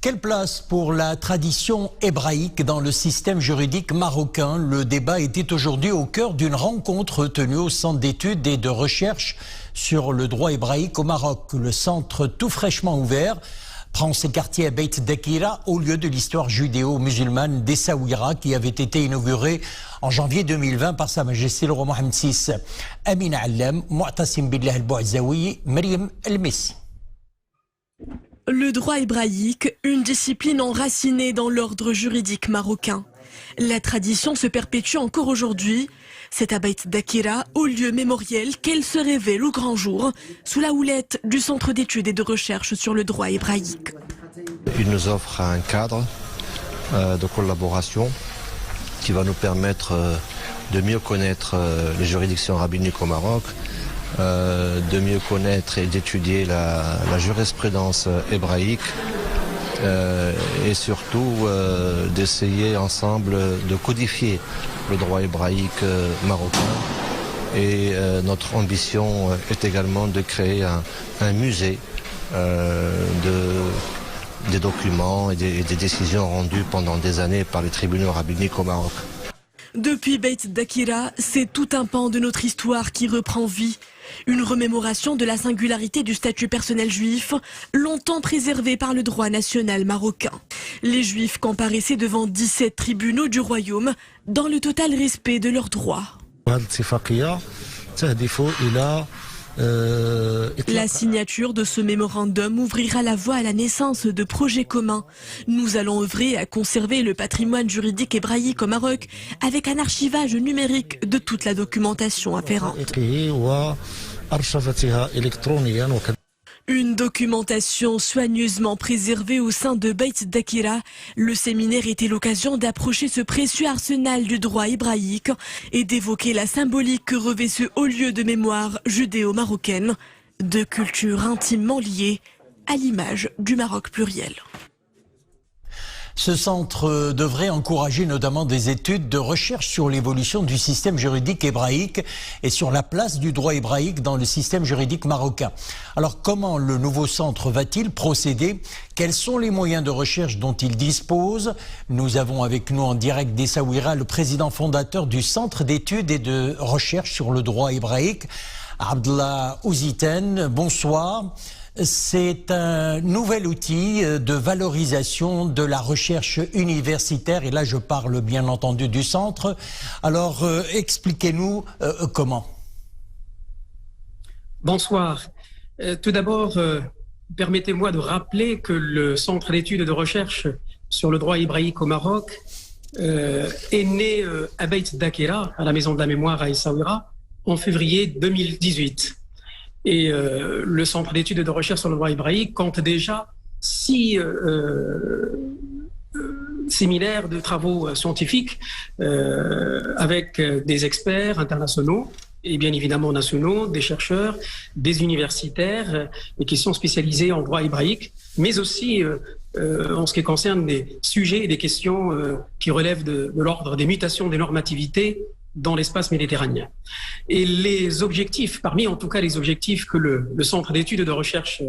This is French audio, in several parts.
Quelle place pour la tradition hébraïque dans le système juridique marocain? Le débat était aujourd'hui au cœur d'une rencontre tenue au Centre d'études et de recherche sur le droit hébraïque au Maroc. Le centre tout fraîchement ouvert prend ses quartiers à Beit Dakira au lieu de l'histoire judéo-musulmane d'Essaouira qui avait été inaugurée en janvier 2020 par Sa Majesté le roi Mohamed VI. Amina Allam, Mu'tasim Billah al-Bouazaoui, Maryam El-Messi. Le droit hébraïque, une discipline enracinée dans l'ordre juridique marocain. La tradition se perpétue encore aujourd'hui. C'est à Beit Dakira, au lieu mémoriel, qu'elle se révèle au grand jour, sous la houlette du Centre d'études et de recherche sur le droit hébraïque. Il nous offre un cadre de collaboration qui va nous permettre de mieux connaître les juridictions rabbiniques au Maroc, de mieux connaître et d'étudier la jurisprudence hébraïque et surtout d'essayer ensemble de codifier le droit hébraïque marocain. Et notre ambition est également de créer un musée des documents et des décisions rendues pendant des années par les tribunaux rabbiniques au Maroc. Depuis Beit Dakira, c'est tout un pan de notre histoire qui reprend vie. Une remémoration de la singularité du statut personnel juif, longtemps préservé par le droit national marocain. Les juifs comparaissaient devant 17 tribunaux du royaume, dans le total respect de leurs droits. La signature de ce mémorandum ouvrira la voie à la naissance de projets communs. Nous allons œuvrer à conserver le patrimoine juridique hébraïque au Maroc avec un archivage numérique de toute la documentation afférente. Une documentation soigneusement préservée au sein de Beit Dakira. Le séminaire était l'occasion d'approcher ce précieux arsenal du droit hébraïque et d'évoquer la symbolique que revêt ce haut lieu de mémoire judéo-marocaine, de cultures intimement liées à l'image du Maroc pluriel. Ce centre devrait encourager notamment des études de recherche sur l'évolution du système juridique hébraïque et sur la place du droit hébraïque dans le système juridique marocain. Alors comment le nouveau centre va-t-il procéder? Quels sont les moyens de recherche dont il dispose? Nous avons avec nous en direct d'Essaouira le président fondateur du Centre d'études et de recherche sur le droit hébraïque, Abdallah Ouziten. Bonsoir. C'est un nouvel outil de valorisation de la recherche universitaire et là je parle bien entendu du centre. Alors expliquez-nous comment. Bonsoir. Tout d'abord, permettez-moi de rappeler que le Centre d'études et de recherche sur le droit hébraïque au Maroc est né à Beit Dakira, à la Maison de la Mémoire à Essaouira, en février 2018. Et le Centre d'études et de recherche sur le droit hébraïque compte déjà 6 séminaires de travaux scientifiques avec des experts internationaux et bien évidemment nationaux, des chercheurs, des universitaires et qui sont spécialisés en droit hébraïque, mais aussi en ce qui concerne des sujets et des questions qui relèvent de l'ordre des mutations des normativités dans l'espace méditerranéen. Et les objectifs, parmi en tout cas les objectifs que le Centre d'études et de recherche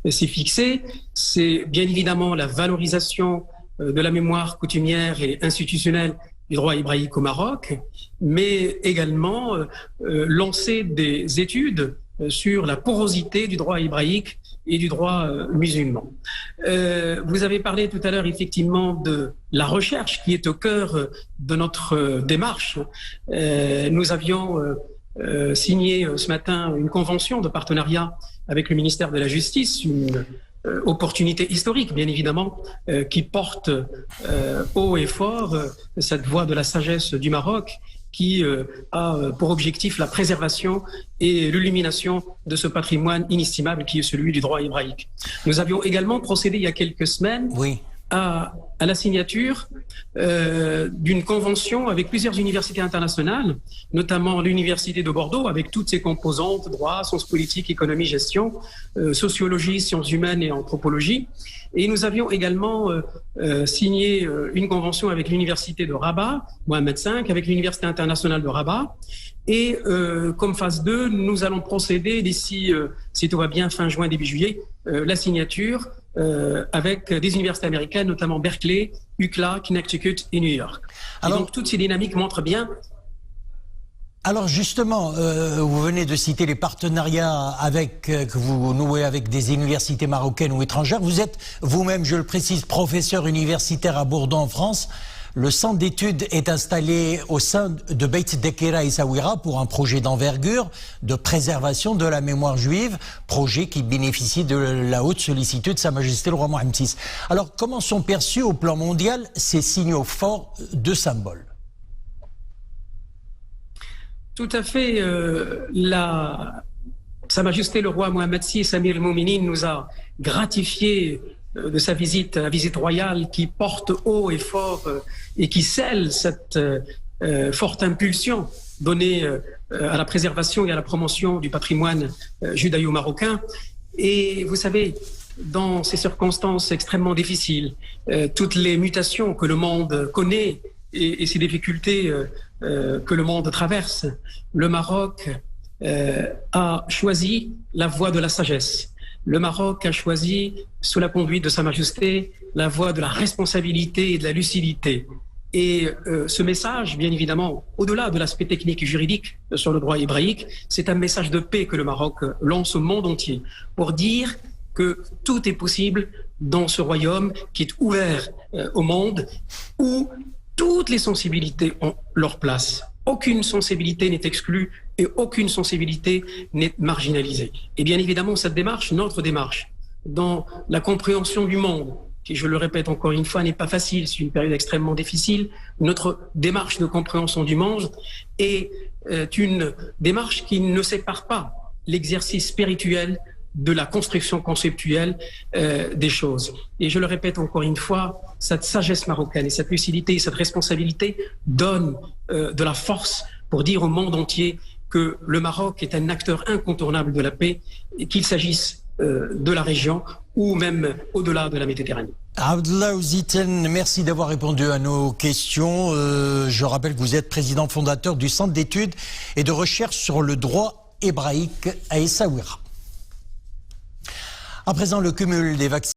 s'est fixé, c'est bien évidemment la valorisation de la mémoire coutumière et institutionnelle du droit hébraïque au Maroc, mais également lancer des études sur la porosité du droit hébraïque et du droit musulman. Vous avez parlé tout à l'heure effectivement de la recherche qui est au cœur de notre démarche. Nous avions signé ce matin une convention de partenariat avec le ministère de la Justice, une opportunité historique, bien évidemment, qui porte haut et fort cette voie de la sagesse du Maroc qui a pour objectif la préservation et l'illumination de ce patrimoine inestimable qui est celui du droit hébraïque. Nous avions également procédé il y a quelques semaines à la signature d'une convention avec plusieurs universités internationales, notamment l'Université de Bordeaux, avec toutes ses composantes, droit, sciences politiques, économie, gestion, sociologie, sciences humaines et anthropologie. Et nous avions également signé une convention avec l'Université de Rabat, Mohamed V, avec l'Université internationale de Rabat. Et comme phase 2, nous allons procéder d'ici, si tout va bien, fin juin, début juillet, la signature avec des universités américaines, notamment Berkeley, UCLA, Connecticut et New York. Alors, et donc toutes ces dynamiques montrent bien. Alors justement, vous venez de citer les partenariats que vous nouez avec des universités marocaines ou étrangères. Vous êtes vous-même, je le précise, professeur universitaire à Bordeaux en France. Le centre d'études est installé au sein de Beit Dakira et Essaouira pour un projet d'envergure de préservation de la mémoire juive, projet qui bénéficie de la haute sollicitude de Sa Majesté le roi Mohammed VI. Alors comment sont perçus au plan mondial ces signaux forts de symboles? Tout à fait. Sa Majesté le roi Mohammed VI, Amir al-Mouminin, nous a gratifié de sa visite royale qui porte haut et fort et qui scelle cette forte impulsion donnée à la préservation et à la promotion du patrimoine judaïo-marocain. Et vous savez, dans ces circonstances extrêmement difficiles, toutes les mutations que le monde connaît et ces difficultés que le monde traverse, le Maroc a choisi la voie de la sagesse. Le Maroc a choisi, sous la conduite de Sa Majesté, la voie de la responsabilité et de la lucidité. Et ce message, bien évidemment, au-delà de l'aspect technique et juridique sur le droit hébraïque, c'est un message de paix que le Maroc lance au monde entier pour dire que tout est possible dans ce royaume qui est ouvert au monde, où toutes les sensibilités ont leur place. Aucune sensibilité n'est exclue et aucune sensibilité n'est marginalisée. Et bien évidemment, cette démarche, notre démarche, dans la compréhension du monde, qui, je le répète encore une fois, n'est pas facile, c'est une période extrêmement difficile, notre démarche de compréhension du monde est une démarche qui ne sépare pas l'exercice spirituel de la construction conceptuelle des choses. Et je le répète encore une fois, cette sagesse marocaine et cette lucidité et cette responsabilité donnent de la force pour dire au monde entier que le Maroc est un acteur incontournable de la paix, qu'il s'agisse de la région ou même au-delà de la Méditerranée. Abdallah Ouziten, merci d'avoir répondu à nos questions. Je rappelle que vous êtes président fondateur du Centre d'études et de recherche sur le droit hébraïque à Essaouira. À présent, le cumul des vaccins